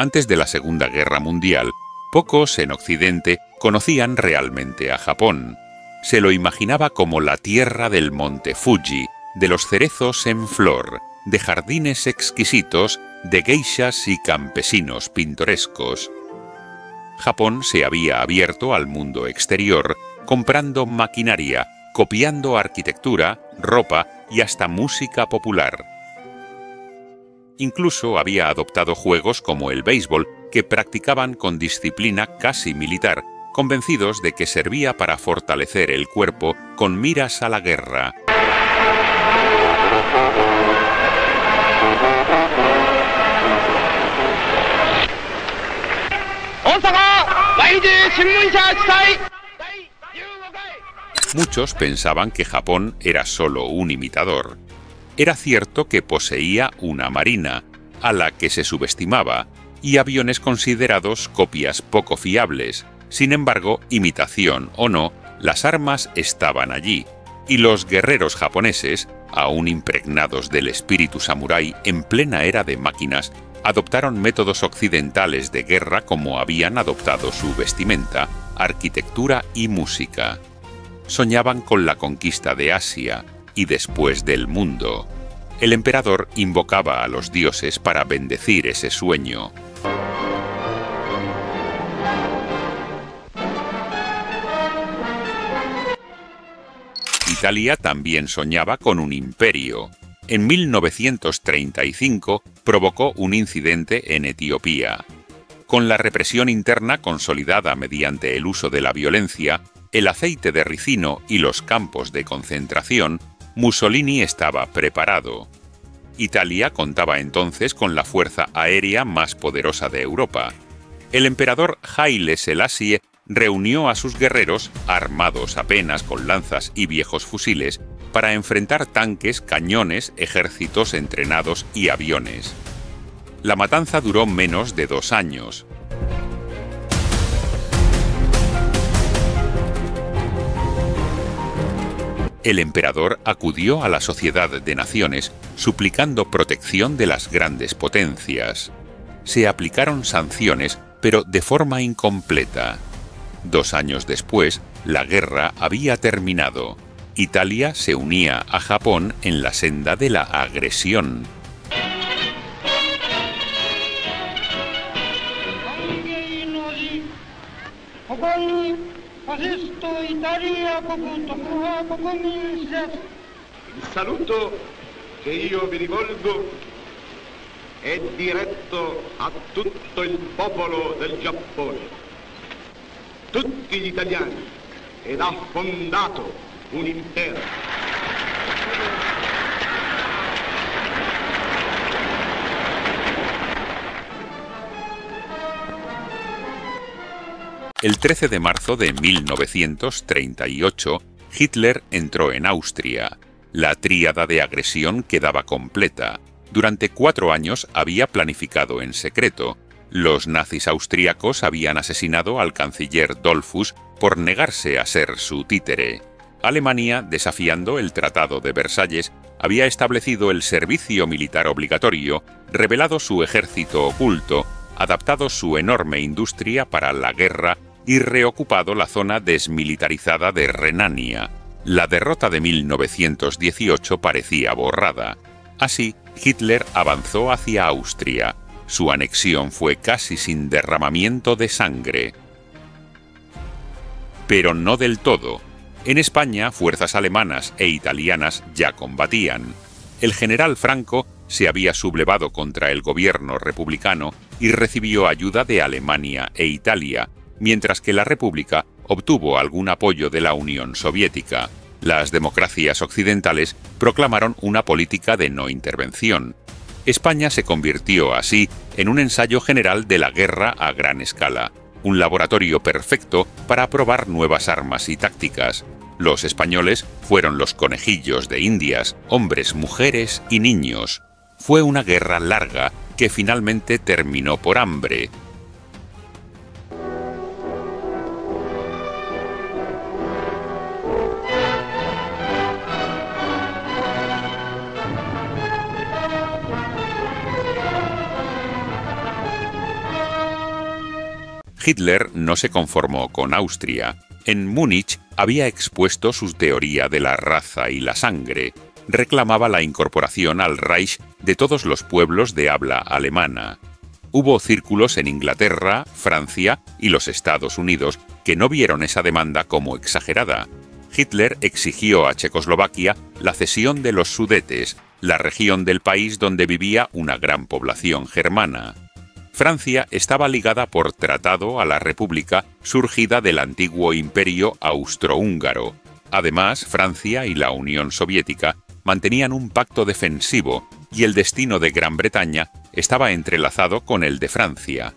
Antes de la Segunda Guerra Mundial, pocos en Occidente conocían realmente a Japón. Se lo imaginaba como la tierra del monte Fuji, de los cerezos en flor, de jardines exquisitos, de geishas y campesinos pintorescos. Japón se había abierto al mundo exterior, comprando maquinaria, copiando arquitectura, ropa y hasta música popular. Incluso había adoptado juegos como el béisbol, que practicaban con disciplina casi militar, convencidos de que servía para fortalecer el cuerpo con miras a la guerra. Muchos pensaban que Japón era solo un imitador. Era cierto que poseía una marina, a la que se subestimaba, y aviones considerados copias poco fiables. Sin embargo, imitación o no, las armas estaban allí, y los guerreros japoneses, aún impregnados del espíritu samurái en plena era de máquinas, adoptaron métodos occidentales de guerra como habían adoptado su vestimenta, arquitectura y música. Soñaban con la conquista de Asia y después del mundo. El emperador invocaba a los dioses para bendecir ese sueño. Italia también soñaba con un imperio. En 1935 provocó un incidente en Etiopía. Con la represión interna consolidada mediante el uso de la violencia, el aceite de ricino y los campos de concentración, Mussolini estaba preparado. Italia contaba entonces con la fuerza aérea más poderosa de Europa. El emperador Haile Selassie reunió a sus guerreros, armados apenas con lanzas y viejos fusiles, para enfrentar tanques, cañones, ejércitos entrenados y aviones. La matanza duró menos de 2 años. El emperador acudió a la Sociedad de Naciones suplicando protección de las grandes potencias. Se aplicaron sanciones, pero de forma incompleta. 2 años después, la guerra había terminado. Italia se unía a Japón en la senda de la agresión. Il saluto che io vi rivolgo è diretto a tutto il popolo del Giappone, tutti gli italiani, ed ha fondato un impero. El 13 de marzo de 1938, Hitler entró en Austria. La tríada de agresión quedaba completa. Durante 4 años había planificado en secreto. Los nazis austríacos habían asesinado al canciller Dollfuss por negarse a ser su títere. Alemania, desafiando el Tratado de Versalles, había establecido el servicio militar obligatorio, revelado su ejército oculto, adaptado su enorme industria para la guerra y reocupado la zona desmilitarizada de Renania. La derrota de 1918 parecía borrada. Así, Hitler avanzó hacia Austria. Su anexión fue casi sin derramamiento de sangre. Pero no del todo. En España, fuerzas alemanas e italianas ya combatían. El general Franco se había sublevado contra el gobierno republicano y recibió ayuda de Alemania e Italia, mientras que la República obtuvo algún apoyo de la Unión Soviética. Las democracias occidentales proclamaron una política de no intervención. España se convirtió así en un ensayo general de la guerra a gran escala, un laboratorio perfecto para probar nuevas armas y tácticas. Los españoles fueron los conejillos de Indias, hombres, mujeres y niños. Fue una guerra larga que finalmente terminó por hambre. Hitler no se conformó con Austria. En Múnich había expuesto su teoría de la raza y la sangre. Reclamaba la incorporación al Reich de todos los pueblos de habla alemana. Hubo círculos en Inglaterra, Francia y los Estados Unidos que no vieron esa demanda como exagerada. Hitler exigió a Checoslovaquia la cesión de los Sudetes, la región del país donde vivía una gran población germana. Francia estaba ligada por tratado a la república surgida del antiguo imperio austrohúngaro. Además, Francia y la Unión Soviética mantenían un pacto defensivo y el destino de Gran Bretaña estaba entrelazado con el de Francia.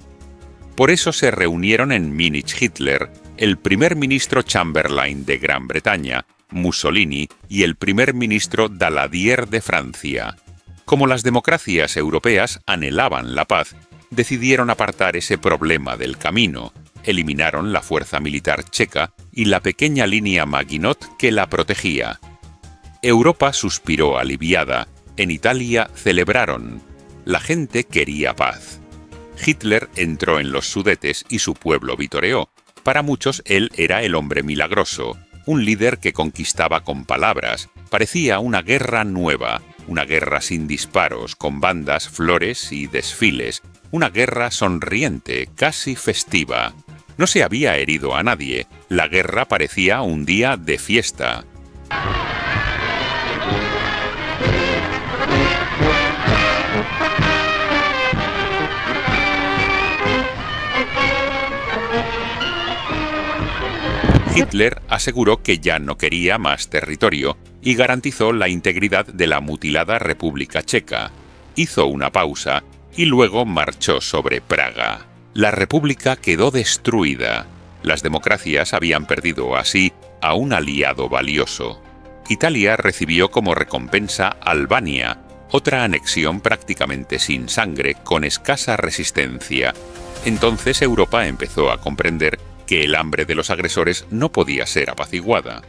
Por eso se reunieron en Múnich Hitler, el primer ministro Chamberlain de Gran Bretaña, Mussolini y el primer ministro Daladier de Francia. Como las democracias europeas anhelaban la paz, decidieron apartar ese problema del camino, eliminaron la fuerza militar checa y la pequeña línea Maginot que la protegía. Europa suspiró aliviada, en Italia celebraron. La gente quería paz. Hitler entró en los Sudetes y su pueblo vitoreó. Para muchos él era el hombre milagroso, un líder que conquistaba con palabras. Parecía una guerra nueva, una guerra sin disparos, con bandas, flores y desfiles. Una guerra sonriente, casi festiva. No se había herido a nadie. La guerra parecía un día de fiesta. Hitler aseguró que ya no quería más territorio y garantizó la integridad de la mutilada República Checa. Hizo una pausa y luego marchó sobre Praga. La República quedó destruida. Las democracias habían perdido así a un aliado valioso. Italia recibió como recompensa Albania, otra anexión prácticamente sin sangre, con escasa resistencia. Entonces Europa empezó a comprender que el hambre de los agresores no podía ser apaciguada.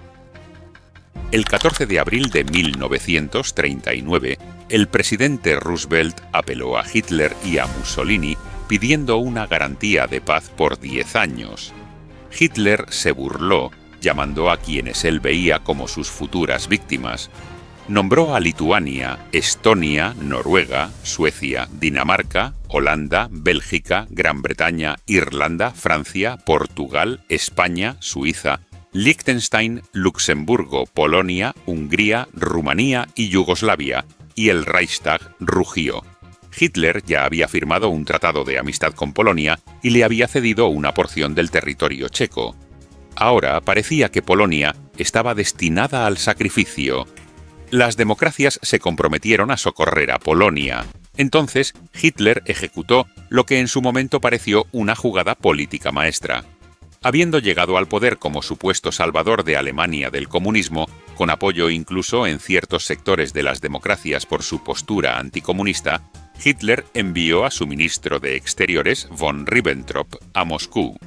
El 14 de abril de 1939, el presidente Roosevelt apeló a Hitler y a Mussolini pidiendo una garantía de paz por 10 años. Hitler se burló, llamando a quienes él veía como sus futuras víctimas. Nombró a Lituania, Estonia, Noruega, Suecia, Dinamarca, Holanda, Bélgica, Gran Bretaña, Irlanda, Francia, Portugal, España, Suiza, Liechtenstein, Luxemburgo, Polonia, Hungría, Rumanía y Yugoslavia, y el Reichstag rugió. Hitler ya había firmado un tratado de amistad con Polonia y le había cedido una porción del territorio checo. Ahora parecía que Polonia estaba destinada al sacrificio. Las democracias se comprometieron a socorrer a Polonia. Entonces, Hitler ejecutó lo que en su momento pareció una jugada política maestra. Habiendo llegado al poder como supuesto salvador de Alemania del comunismo, con apoyo incluso en ciertos sectores de las democracias por su postura anticomunista, Hitler envió a su ministro de Exteriores, von Ribbentrop, a Moscú.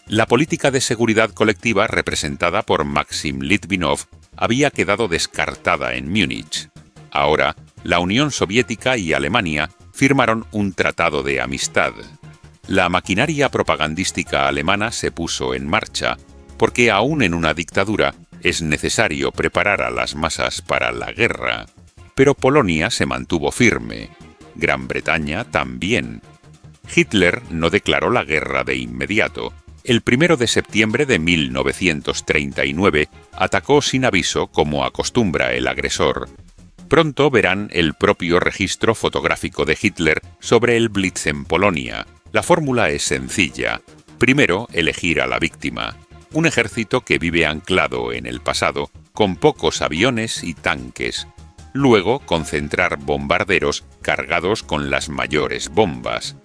La política de seguridad colectiva representada por Maxim Litvinov había quedado descartada en Múnich. Ahora, la Unión Soviética y Alemania firmaron un tratado de amistad. La maquinaria propagandística alemana se puso en marcha, porque aún en una dictadura es necesario preparar a las masas para la guerra. Pero Polonia se mantuvo firme. Gran Bretaña también. Hitler no declaró la guerra de inmediato. El 1 de septiembre de 1939 atacó sin aviso como acostumbra el agresor. Pronto verán el propio registro fotográfico de Hitler sobre el Blitz en Polonia. La fórmula es sencilla. Primero, elegir a la víctima. Un ejército que vive anclado en el pasado, con pocos aviones y tanques. Luego, concentrar bombarderos cargados con las mayores bombas.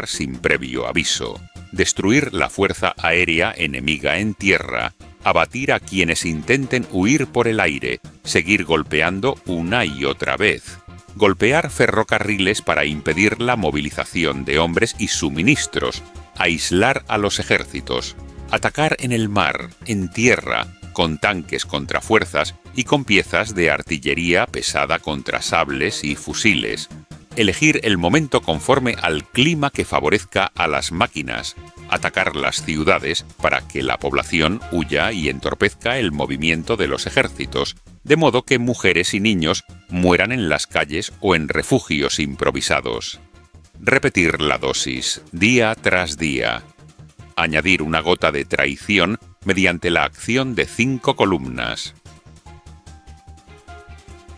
atacar sin previo aviso, destruir la fuerza aérea enemiga en tierra, abatir a quienes intenten huir por el aire, seguir golpeando una y otra vez, golpear ferrocarriles para impedir la movilización de hombres y suministros, aislar a los ejércitos, atacar en el mar, en tierra, con tanques contra fuerzas y con piezas de artillería pesada contra sables y fusiles, elegir el momento conforme al clima que favorezca a las máquinas, atacar las ciudades para que la población huya y entorpezca el movimiento de los ejércitos, de modo que mujeres y niños mueran en las calles o en refugios improvisados. Repetir la dosis, día tras día. Añadir una gota de traición mediante la acción de 5 columnas.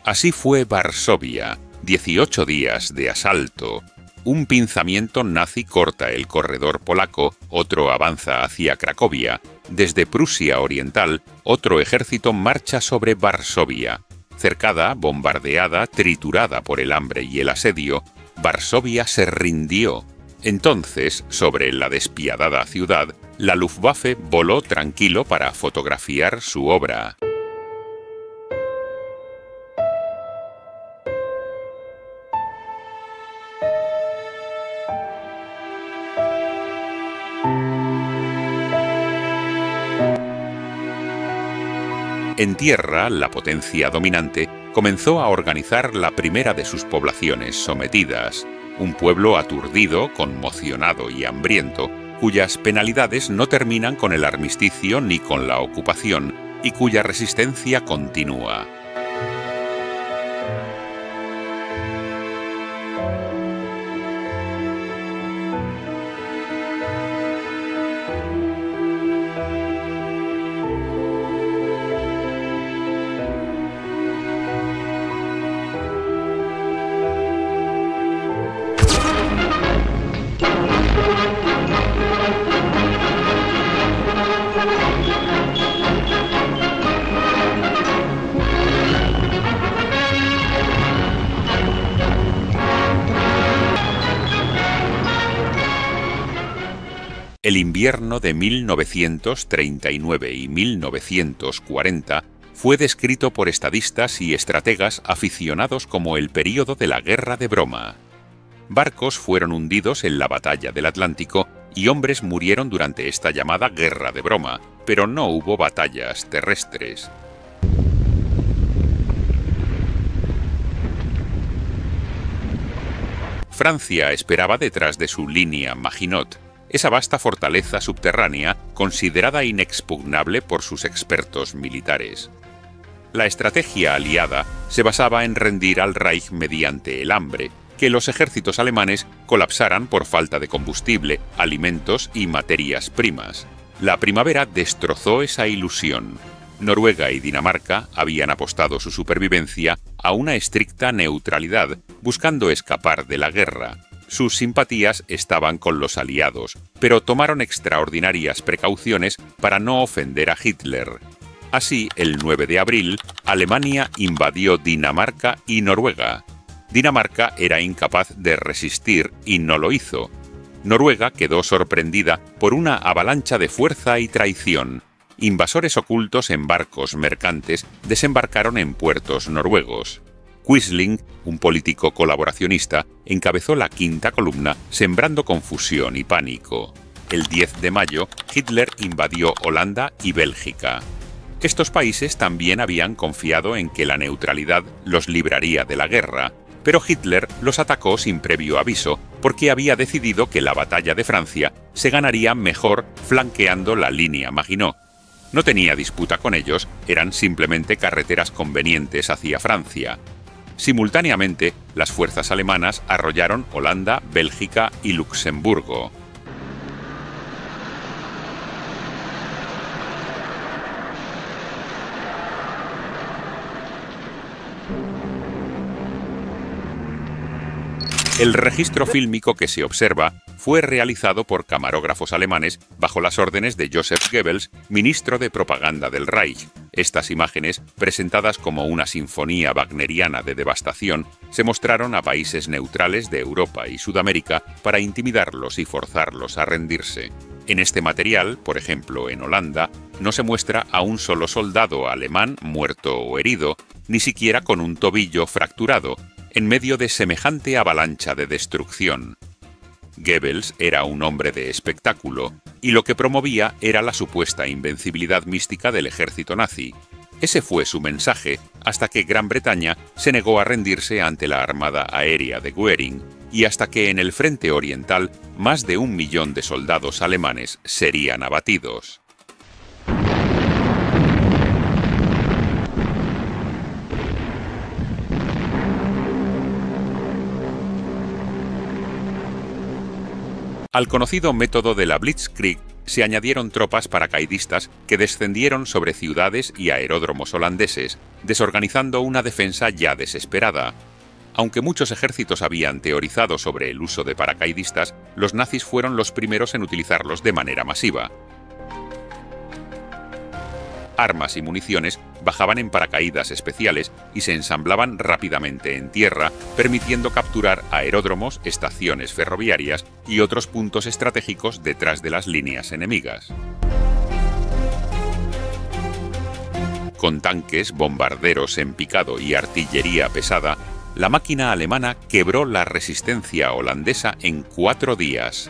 Así fue Varsovia, 18 días de asalto. Un pinzamiento nazi corta el corredor polaco, otro avanza hacia Cracovia. Desde Prusia Oriental, otro ejército marcha sobre Varsovia. Cercada, bombardeada, triturada por el hambre y el asedio, Varsovia se rindió. Entonces, sobre la despiadada ciudad, la Luftwaffe voló tranquilo para fotografiar su obra. En tierra, la potencia dominante comenzó a organizar la primera de sus poblaciones sometidas, un pueblo aturdido, conmocionado y hambriento, cuyas penalidades no terminan con el armisticio ni con la ocupación, y cuya resistencia continúa. El invierno de 1939 y 1940 fue descrito por estadistas y estrategas aficionados como el período de la Guerra de Broma. Barcos fueron hundidos en la batalla del Atlántico y hombres murieron durante esta llamada Guerra de Broma, pero no hubo batallas terrestres. Francia esperaba detrás de su línea Maginot, esa vasta fortaleza subterránea considerada inexpugnable por sus expertos militares. La estrategia aliada se basaba en rendir al Reich mediante el hambre, que los ejércitos alemanes colapsaran por falta de combustible, alimentos y materias primas. La primavera destrozó esa ilusión. Noruega y Dinamarca habían apostado su supervivencia a una estricta neutralidad, buscando escapar de la guerra. Sus simpatías estaban con los aliados, pero tomaron extraordinarias precauciones para no ofender a Hitler. Así, el 9 de abril, Alemania invadió Dinamarca y Noruega. Dinamarca era incapaz de resistir y no lo hizo. Noruega quedó sorprendida por una avalancha de fuerza y traición. Invasores ocultos en barcos mercantes desembarcaron en puertos noruegos. Quisling, un político colaboracionista, encabezó la quinta columna, sembrando confusión y pánico. El 10 de mayo, Hitler invadió Holanda y Bélgica. Estos países también habían confiado en que la neutralidad los libraría de la guerra, pero Hitler los atacó sin previo aviso porque había decidido que la batalla de Francia se ganaría mejor flanqueando la línea Maginot. No tenía disputa con ellos, eran simplemente carreteras convenientes hacia Francia. Simultáneamente, las fuerzas alemanas arrollaron Holanda, Bélgica y Luxemburgo. El registro fílmico que se observa fue realizado por camarógrafos alemanes bajo las órdenes de Joseph Goebbels, ministro de propaganda del Reich. Estas imágenes, presentadas como una sinfonía wagneriana de devastación, se mostraron a países neutrales de Europa y Sudamérica para intimidarlos y forzarlos a rendirse. En este material, por ejemplo en Holanda, no se muestra a un solo soldado alemán muerto o herido, ni siquiera con un tobillo fracturado, en medio de semejante avalancha de destrucción. Goebbels era un hombre de espectáculo, y lo que promovía era la supuesta invencibilidad mística del ejército nazi. Ese fue su mensaje, hasta que Gran Bretaña se negó a rendirse ante la armada aérea de Goering, y hasta que en el frente oriental más de 1 millón de soldados alemanes serían abatidos. Al conocido método de la Blitzkrieg se añadieron tropas paracaidistas que descendieron sobre ciudades y aeródromos holandeses, desorganizando una defensa ya desesperada. Aunque muchos ejércitos habían teorizado sobre el uso de paracaidistas, los nazis fueron los primeros en utilizarlos de manera masiva. Armas y municiones bajaban en paracaídas especiales y se ensamblaban rápidamente en tierra, permitiendo capturar aeródromos, estaciones ferroviarias y otros puntos estratégicos detrás de las líneas enemigas. Con tanques, bombarderos en picado y artillería pesada, la máquina alemana quebró la resistencia holandesa en 4 días.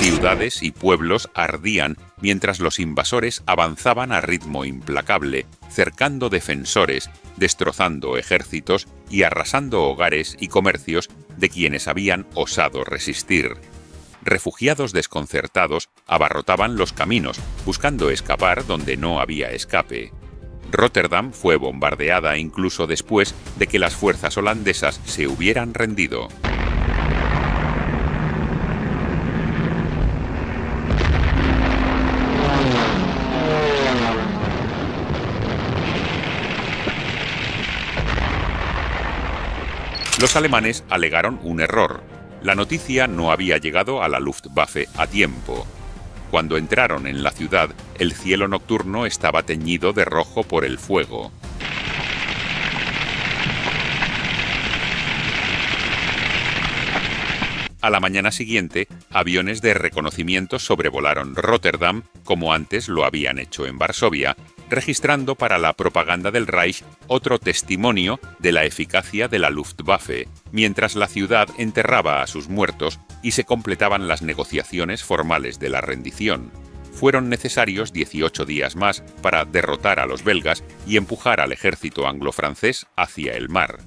Ciudades y pueblos ardían mientras los invasores avanzaban a ritmo implacable, cercando defensores, destrozando ejércitos y arrasando hogares y comercios de quienes habían osado resistir. Refugiados desconcertados abarrotaban los caminos, buscando escapar donde no había escape. Róterdam fue bombardeada incluso después de que las fuerzas holandesas se hubieran rendido. Los alemanes alegaron un error. La noticia no había llegado a la Luftwaffe a tiempo. Cuando entraron en la ciudad, el cielo nocturno estaba teñido de rojo por el fuego. A la mañana siguiente, aviones de reconocimiento sobrevolaron Róterdam, como antes lo habían hecho en Varsovia, registrando para la propaganda del Reich otro testimonio de la eficacia de la Luftwaffe, mientras la ciudad enterraba a sus muertos y se completaban las negociaciones formales de la rendición. Fueron necesarios 18 días más para derrotar a los belgas y empujar al ejército anglo-francés hacia el mar.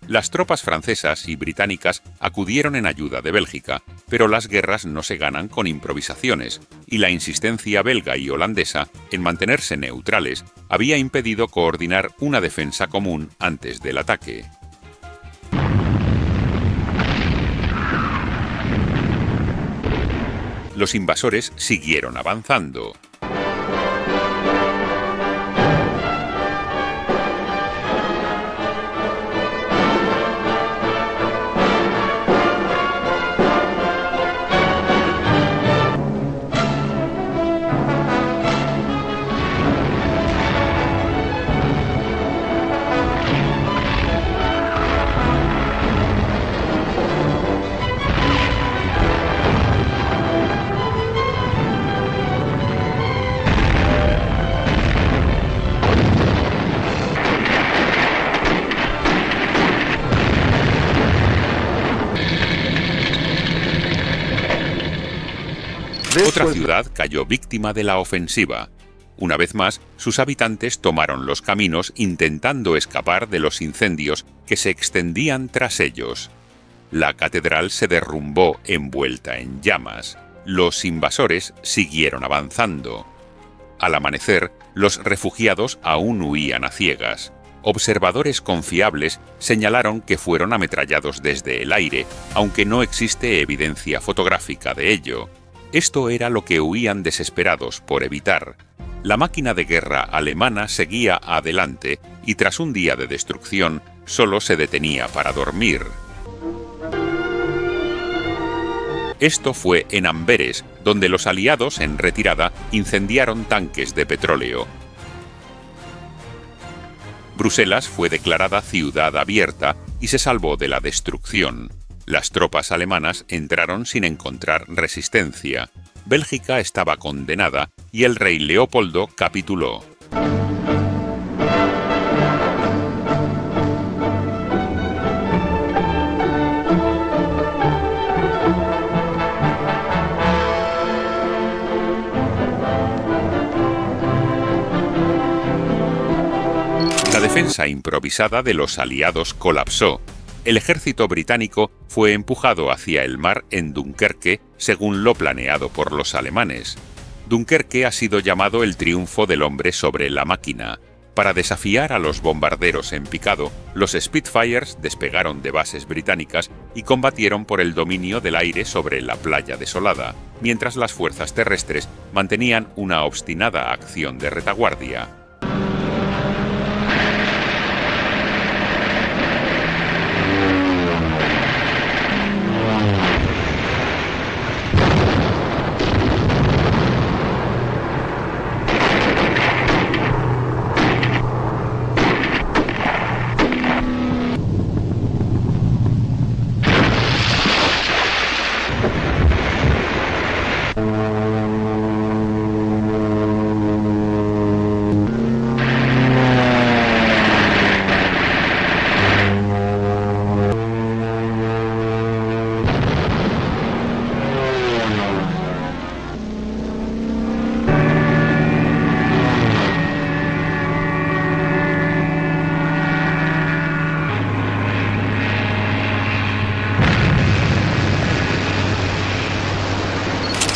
Las tropas francesas y británicas acudieron en ayuda de Bélgica, pero las guerras no se ganan con improvisaciones, y la insistencia belga y holandesa en mantenerse neutrales había impedido coordinar una defensa común antes del ataque. Los invasores siguieron avanzando. Otra ciudad cayó víctima de la ofensiva. Una vez más, sus habitantes tomaron los caminos intentando escapar de los incendios que se extendían tras ellos. La catedral se derrumbó envuelta en llamas. Los invasores siguieron avanzando. Al amanecer, los refugiados aún huían a ciegas. Observadores confiables señalaron que fueron ametrallados desde el aire, aunque no existe evidencia fotográfica de ello. Esto era lo que huían desesperados por evitar. La máquina de guerra alemana seguía adelante y tras un día de destrucción solo se detenía para dormir. Esto fue en Amberes, donde los aliados en retirada incendiaron tanques de petróleo. Bruselas fue declarada ciudad abierta y se salvó de la destrucción. Las tropas alemanas entraron sin encontrar resistencia. Bélgica estaba condenada y el rey Leopoldo capituló. La defensa improvisada de los aliados colapsó. El ejército británico fue empujado hacia el mar en Dunkerque, según lo planeado por los alemanes. Dunkerque ha sido llamado el triunfo del hombre sobre la máquina. Para desafiar a los bombarderos en picado, los Spitfires despegaron de bases británicas y combatieron por el dominio del aire sobre la playa desolada, mientras las fuerzas terrestres mantenían una obstinada acción de retaguardia.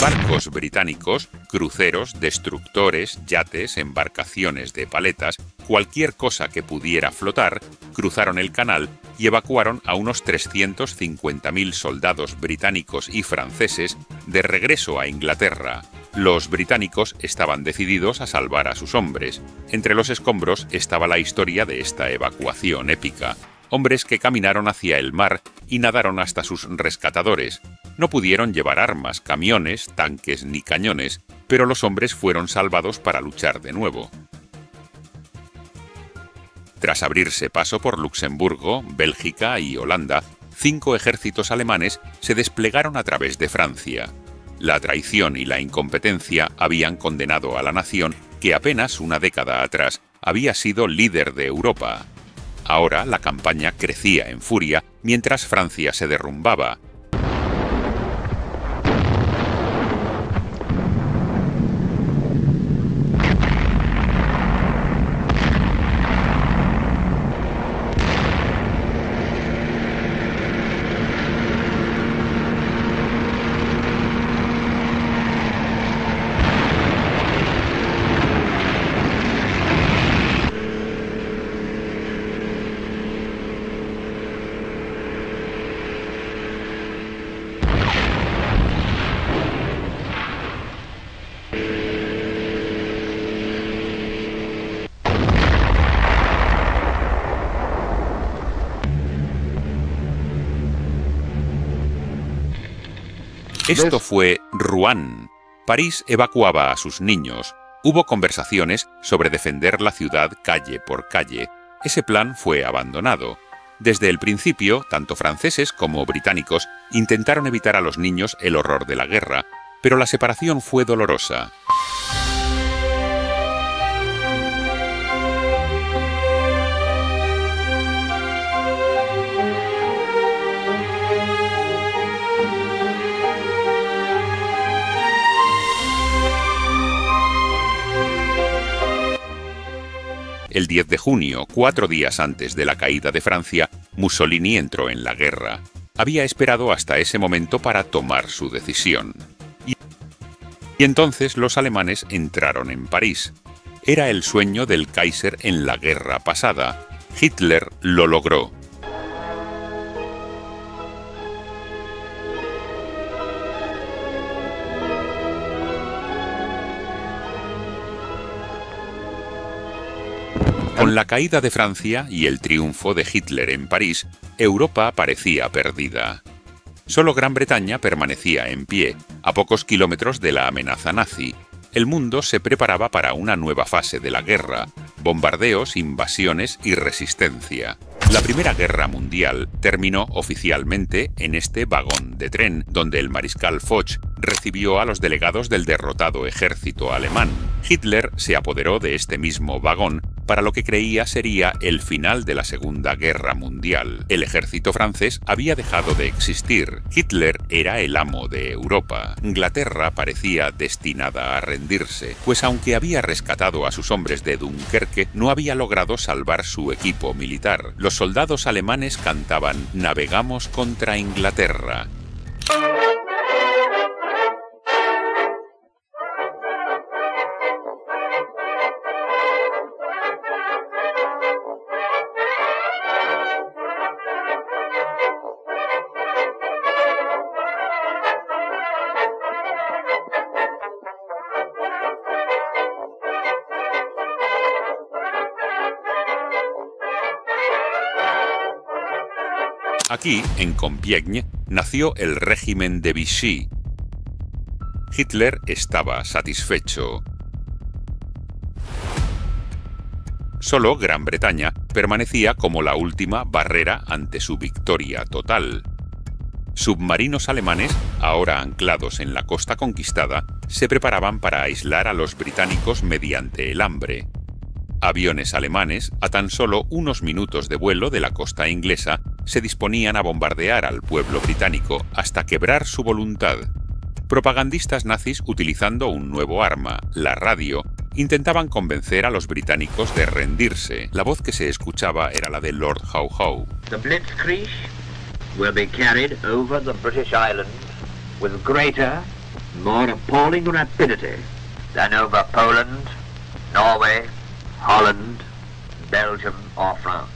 Barcos británicos, cruceros, destructores, yates, embarcaciones de paletas, cualquier cosa que pudiera flotar, cruzaron el canal y evacuaron a unos 350.000 soldados británicos y franceses de regreso a Inglaterra. Los británicos estaban decididos a salvar a sus hombres. Entre los escombros estaba la historia de esta evacuación épica. Hombres que caminaron hacia el mar y nadaron hasta sus rescatadores. No pudieron llevar armas, camiones, tanques ni cañones, pero los hombres fueron salvados para luchar de nuevo. Tras abrirse paso por Luxemburgo, Bélgica y Holanda, 5 ejércitos alemanes se desplegaron a través de Francia. La traición y la incompetencia habían condenado a la nación que apenas una década atrás había sido líder de Europa. Ahora la campaña crecía en furia mientras Francia se derrumbaba. Esto fue Rouen. París evacuaba a sus niños. Hubo conversaciones sobre defender la ciudad calle por calle. Ese plan fue abandonado. Desde el principio, tanto franceses como británicos intentaron evitar a los niños el horror de la guerra, pero la separación fue dolorosa. El 10 de junio, 4 días antes de la caída de Francia, Mussolini entró en la guerra. Había esperado hasta ese momento para tomar su decisión. Y entonces los alemanes entraron en París. Era el sueño del Kaiser en la guerra pasada. Hitler lo logró. Con la caída de Francia y el triunfo de Hitler en París, Europa parecía perdida. Solo Gran Bretaña permanecía en pie, a pocos kilómetros de la amenaza nazi. El mundo se preparaba para una nueva fase de la guerra: bombardeos, invasiones y resistencia. La Primera Guerra Mundial terminó oficialmente en este vagón de tren, donde el mariscal Foch recibió a los delegados del derrotado ejército alemán. Hitler se apoderó de este mismo vagón para lo que creía sería el final de la Segunda Guerra Mundial. El ejército francés había dejado de existir. Hitler era el amo de Europa. Inglaterra parecía destinada a rendirse, pues aunque había rescatado a sus hombres de Dunkerque, no había logrado salvar su equipo militar. Los soldados alemanes cantaban «Navegamos contra Inglaterra». Aquí, en Compiègne, nació el régimen de Vichy. Hitler estaba satisfecho. Solo Gran Bretaña permanecía como la última barrera ante su victoria total. Submarinos alemanes, ahora anclados en la costa conquistada, se preparaban para aislar a los británicos mediante el hambre. Aviones alemanes, a tan solo unos minutos de vuelo de la costa inglesa, se disponían a bombardear al pueblo británico hasta quebrar su voluntad. Propagandistas nazis, utilizando un nuevo arma, la radio, intentaban convencer a los británicos de rendirse. La voz que se escuchaba era la de Lord Howe Howe. The Blitzkrieg will be carried over the British Islands with greater, more appalling rapidity than over Poland, Norway, Holland, Belgium or France.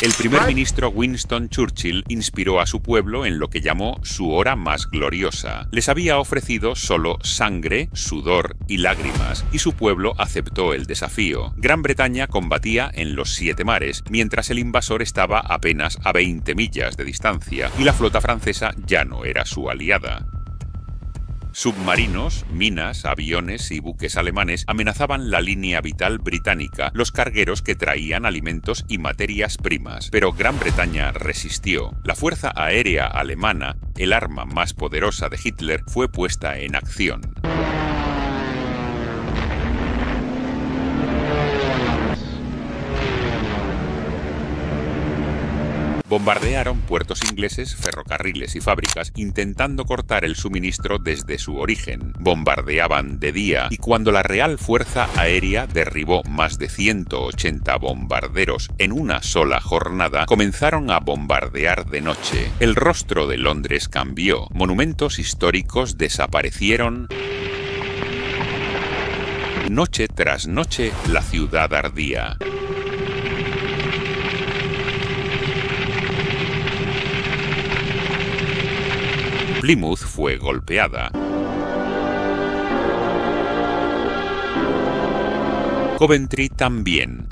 El primer ministro Winston Churchill inspiró a su pueblo en lo que llamó su hora más gloriosa. Les había ofrecido solo sangre, sudor y lágrimas, y su pueblo aceptó el desafío. Gran Bretaña combatía en los 7 mares, mientras el invasor estaba apenas a 20 millas de distancia, y la flota francesa ya no era su aliada. Submarinos, minas, aviones y buques alemanes amenazaban la línea vital británica, los cargueros que traían alimentos y materias primas. Pero Gran Bretaña resistió. La fuerza aérea alemana, el arma más poderosa de Hitler, fue puesta en acción. Bombardearon puertos ingleses, ferrocarriles y fábricas, intentando cortar el suministro desde su origen. Bombardeaban de día, y cuando la Real Fuerza Aérea derribó más de 180 bombarderos en una sola jornada, comenzaron a bombardear de noche. El rostro de Londres cambió. Monumentos históricos desaparecieron. Noche tras noche, la ciudad ardía. Plymouth fue golpeada. Coventry también.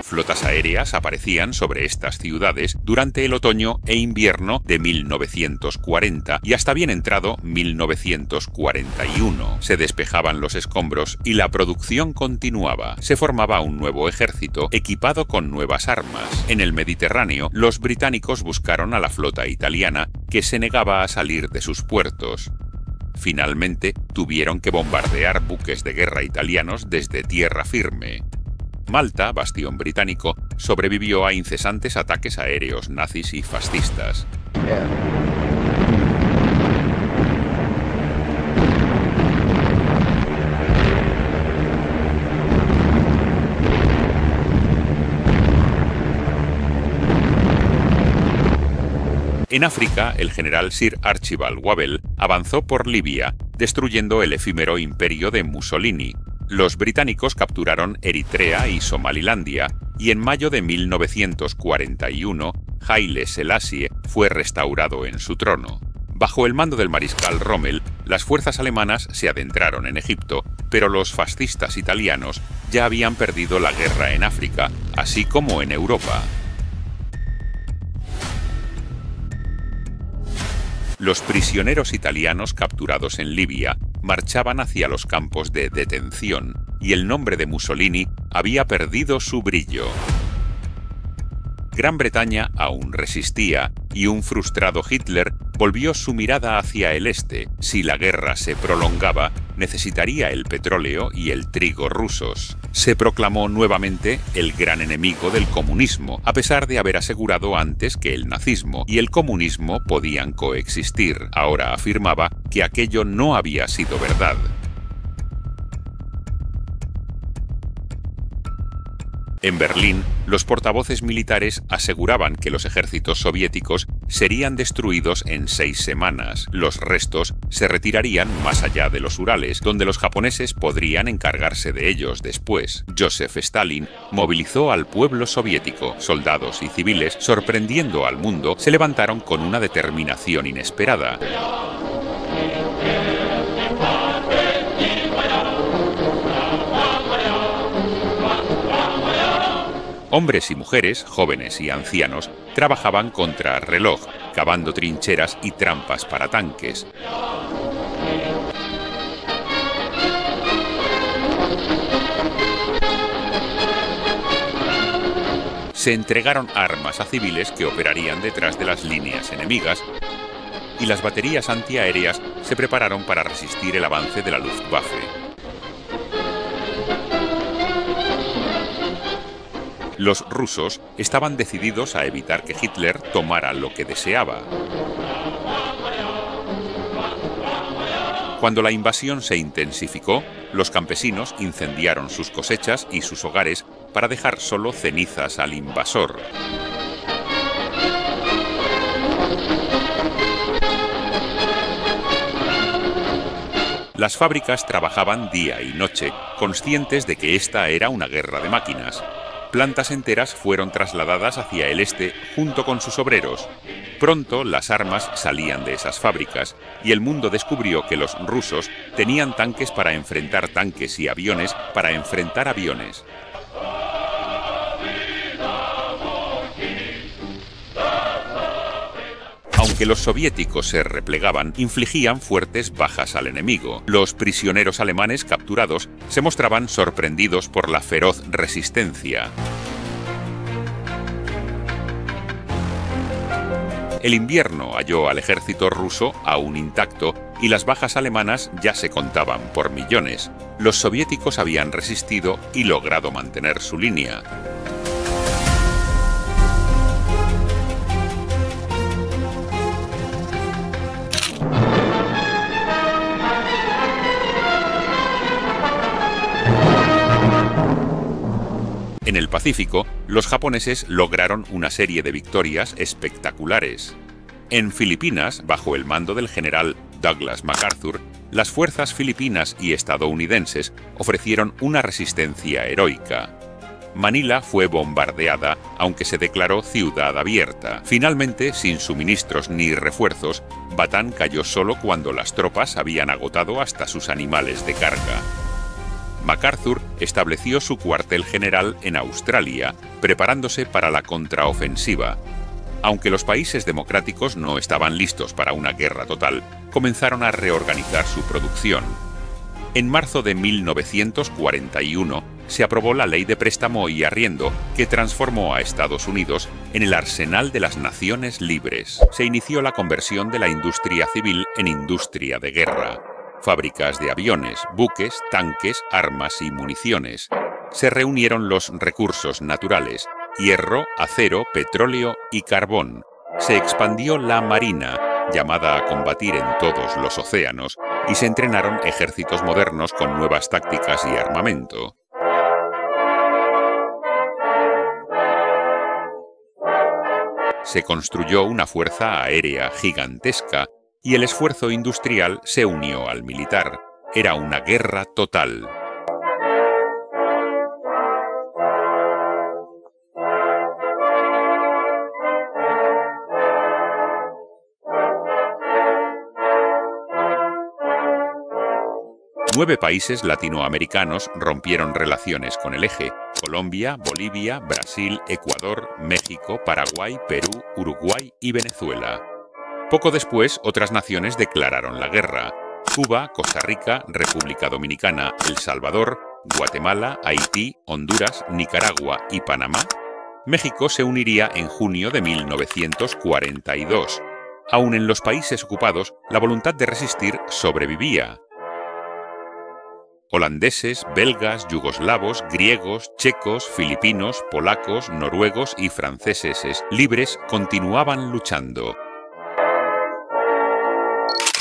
Flotas aéreas aparecían sobre estas ciudades durante el otoño e invierno de 1940 y hasta bien entrado 1941. Se despejaban los escombros y la producción continuaba. Se formaba un nuevo ejército equipado con nuevas armas. En el Mediterráneo, los británicos buscaron a la flota italiana, que se negaba a salir de sus puertos. Finalmente, tuvieron que bombardear buques de guerra italianos desde tierra firme. Malta, bastión británico, sobrevivió a incesantes ataques aéreos nazis y fascistas. En África, el general Sir Archibald Wavell avanzó por Libia, destruyendo el efímero imperio de Mussolini. Los británicos capturaron Eritrea y Somalilandia, y en mayo de 1941, Haile Selassie fue restaurado en su trono. Bajo el mando del mariscal Rommel, las fuerzas alemanas se adentraron en Egipto, pero los fascistas italianos ya habían perdido la guerra en África, así como en Europa. Los prisioneros italianos capturados en Libia marchaban hacia los campos de detención y el nombre de Mussolini había perdido su brillo. Gran Bretaña aún resistía y un frustrado Hitler volvió su mirada hacia el este. Si la guerra se prolongaba, necesitaría el petróleo y el trigo rusos. Se proclamó nuevamente el gran enemigo del comunismo, a pesar de haber asegurado antes que el nazismo y el comunismo podían coexistir. Ahora afirmaba que aquello no había sido verdad. En Berlín, los portavoces militares aseguraban que los ejércitos soviéticos serían destruidos en 6 semanas. Los restos se retirarían más allá de los Urales, donde los japoneses podrían encargarse de ellos después. Joseph Stalin movilizó al pueblo soviético. Soldados y civiles, sorprendiendo al mundo, se levantaron con una determinación inesperada. Hombres y mujeres, jóvenes y ancianos, trabajaban contra reloj, cavando trincheras y trampas para tanques. Se entregaron armas a civiles que operarían detrás de las líneas enemigas, y las baterías antiaéreas se prepararon para resistir el avance de la Luftwaffe. Los rusos estaban decididos a evitar que Hitler tomara lo que deseaba. Cuando la invasión se intensificó, los campesinos incendiaron sus cosechas y sus hogares para dejar solo cenizas al invasor. Las fábricas trabajaban día y noche, conscientes de que esta era una guerra de máquinas. Plantas enteras fueron trasladadas hacia el este junto con sus obreros. Pronto las armas salían de esas fábricas y el mundo descubrió que los rusos tenían tanques para enfrentar tanques y aviones para enfrentar aviones. Aunque los soviéticos se replegaban, infligían fuertes bajas al enemigo. Los prisioneros alemanes capturados se mostraban sorprendidos por la feroz resistencia. El invierno halló al ejército ruso aún intacto y las bajas alemanas ya se contaban por millones. Los soviéticos habían resistido y logrado mantener su línea. En el Pacífico, los japoneses lograron una serie de victorias espectaculares. En Filipinas, bajo el mando del general Douglas MacArthur, las fuerzas filipinas y estadounidenses ofrecieron una resistencia heroica. Manila fue bombardeada, aunque se declaró ciudad abierta. Finalmente, sin suministros ni refuerzos, Batán cayó solo cuando las tropas habían agotado hasta sus animales de carga. MacArthur estableció su cuartel general en Australia, preparándose para la contraofensiva. Aunque los países democráticos no estaban listos para una guerra total, comenzaron a reorganizar su producción. En marzo de 1941 se aprobó la Ley de Préstamo y Arriendo, que transformó a Estados Unidos en el arsenal de las naciones libres. Se inició la conversión de la industria civil en industria de guerra. Fábricas de aviones, buques, tanques, armas y municiones. Se reunieron los recursos naturales: hierro, acero, petróleo y carbón. Se expandió la marina, llamada a combatir en todos los océanos, y se entrenaron ejércitos modernos con nuevas tácticas y armamento. Se construyó una fuerza aérea gigantesca, y el esfuerzo industrial se unió al militar. Era una guerra total. 9 países latinoamericanos rompieron relaciones con el eje: Colombia, Bolivia, Brasil, Ecuador, México, Paraguay, Perú, Uruguay y Venezuela. Poco después, otras naciones declararon la guerra: Cuba, Costa Rica, República Dominicana, El Salvador, Guatemala, Haití, Honduras, Nicaragua y Panamá. México se uniría en junio de 1942. Aún en los países ocupados, la voluntad de resistir sobrevivía. Holandeses, belgas, yugoslavos, griegos, checos, filipinos, polacos, noruegos y franceses libres continuaban luchando.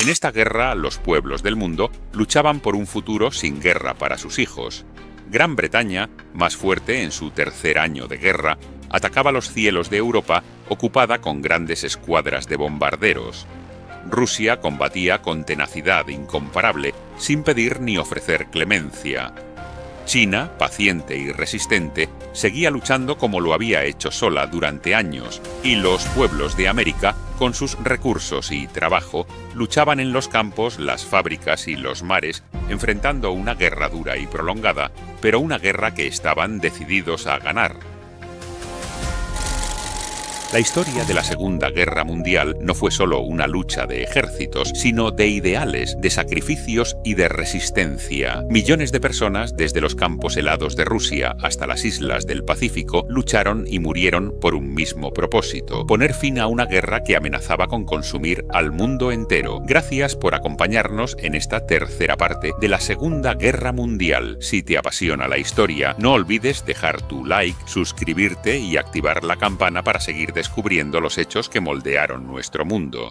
En esta guerra, los pueblos del mundo luchaban por un futuro sin guerra para sus hijos. Gran Bretaña, más fuerte en su tercer año de guerra, atacaba los cielos de Europa ocupada con grandes escuadras de bombarderos. Rusia combatía con tenacidad incomparable, sin pedir ni ofrecer clemencia. China, paciente y resistente, seguía luchando como lo había hecho sola durante años, y los pueblos de América, con sus recursos y trabajo, luchaban en los campos, las fábricas y los mares, enfrentando una guerra dura y prolongada, pero una guerra que estaban decididos a ganar. La historia de la Segunda Guerra Mundial no fue solo una lucha de ejércitos, sino de ideales, de sacrificios y de resistencia. Millones de personas, desde los campos helados de Rusia hasta las islas del Pacífico, lucharon y murieron por un mismo propósito: poner fin a una guerra que amenazaba con consumir al mundo entero. Gracias por acompañarnos en esta tercera parte de la Segunda Guerra Mundial. Si te apasiona la historia, no olvides dejar tu like, suscribirte y activar la campana para seguir descubriendo los hechos que moldearon nuestro mundo.